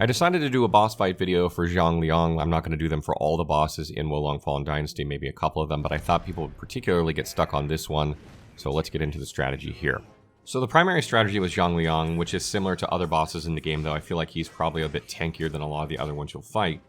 I decided to do a boss fight video for Zhang Liang. I'm not going to do them for all the bosses in Wolong Fallen Dynasty, maybe a couple of them, but I thought people would particularly get stuck on this one, so let's get into the strategy here. So the primary strategy was Zhang Liang, which is similar to other bosses in the game, though I feel like he's probably a bit tankier than a lot of the other ones you'll fight,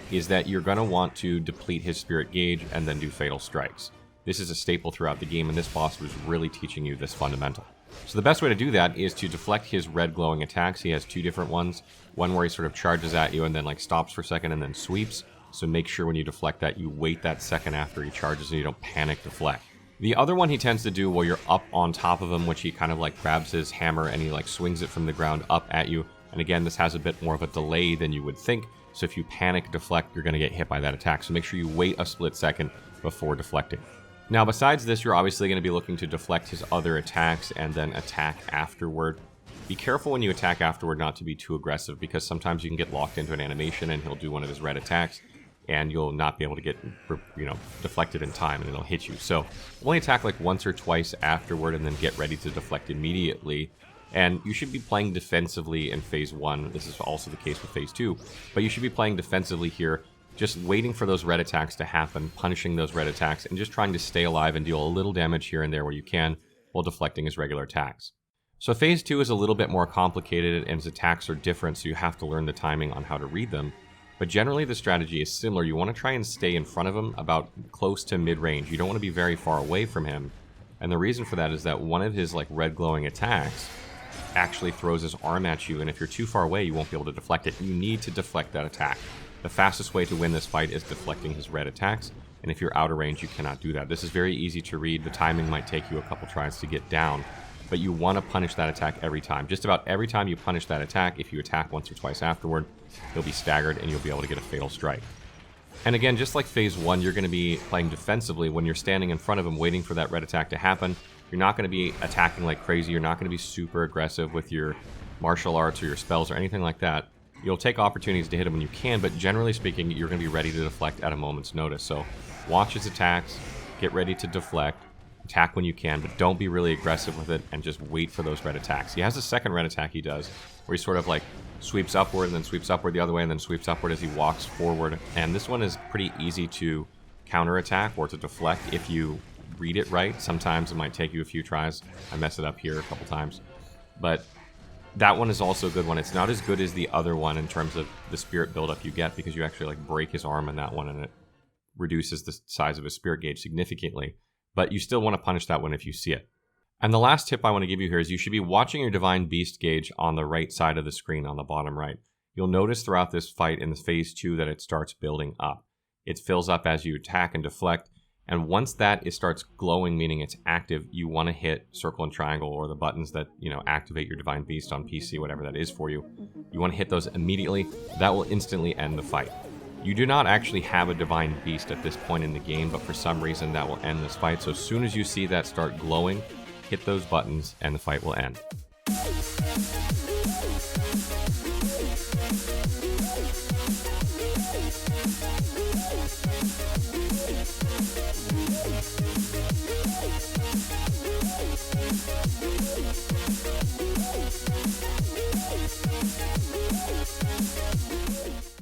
is that you're going to want to deplete his spirit gauge and then do fatal strikes. This is a staple throughout the game, and this boss was really teaching you this fundamental. So the best way to do that is to deflect his red glowing attacks. He has two different ones. One where he sort of charges at you and then like stops for a second and then sweeps. So make sure when you deflect that, you wait that second after he charges and you don't panic deflect. The other one he tends to do while you're up on top of him, which he kind of like grabs his hammer and he like swings it from the ground up at you. And again, this has a bit more of a delay than you would think. So if you panic deflect, you're going to get hit by that attack. So make sure you wait a split second before deflecting. Now, besides this, you're obviously going to be looking to deflect his other attacks and then attack afterward. Be careful when you attack afterward not to be too aggressive, because sometimes you can get locked into an animation and he'll do one of his red attacks and you'll not be able to get, deflected in time and it'll hit you. So only attack like once or twice afterward and then get ready to deflect immediately. And you should be playing defensively in Phase 1. This is also the case with Phase 2. But you should be playing defensively here, just waiting for those red attacks to happen, punishing those red attacks, and just trying to stay alive and deal a little damage here and there where you can, while deflecting his regular attacks. So Phase 2 is a little bit more complicated, and his attacks are different, so you have to learn the timing on how to read them. But generally the strategy is similar. You want to try and stay in front of him, about close to mid-range. You don't want to be very far away from him. And the reason for that is that one of his like red glowing attacks actually throws his arm at you, and if you're too far away, you won't be able to deflect it. You need to deflect that attack. The fastest way to win this fight is deflecting his red attacks, and if you're out of range, you cannot do that. This is very easy to read. The timing might take you a couple tries to get down, but you want to punish that attack every time. Just about every time you punish that attack, if you attack once or twice afterward, he'll be staggered and you'll be able to get a fatal strike. And again, just like Phase 1, you're going to be playing defensively. When you're standing in front of him waiting for that red attack to happen, you're not going to be attacking like crazy. You're not going to be super aggressive with your martial arts or your spells or anything like that. You'll take opportunities to hit him when you can, but generally speaking, you're going to be ready to deflect at a moment's notice. So watch his attacks, get ready to deflect, attack when you can, but don't be really aggressive with it and just wait for those red attacks. He has a second red attack he does, where he sort of like sweeps upward and then sweeps upward the other way and then sweeps upward as he walks forward. And this one is pretty easy to counterattack or to deflect if you read it right. Sometimes it might take you a few tries. I mess it up here a couple times. But that one is also a good one. It's not as good as the other one in terms of the spirit buildup you get, because you actually like break his arm in that one and it reduces the size of his spirit gauge significantly. But you still want to punish that one if you see it. And the last tip I want to give you here is you should be watching your Divine Beast gauge on the right side of the screen, on the bottom right. You'll notice throughout this fight in the Phase 2 that it starts building up. It fills up as you attack and deflect. And once it starts glowing, meaning it's active, you want to hit circle and triangle, or the buttons that, activate your Divine Beast on PC, whatever that is for you. You want to hit those immediately. That will instantly end the fight. You do not actually have a Divine Beast at this point in the game, but for some reason that will end this fight. So as soon as you see that start glowing, hit those buttons and the fight will end.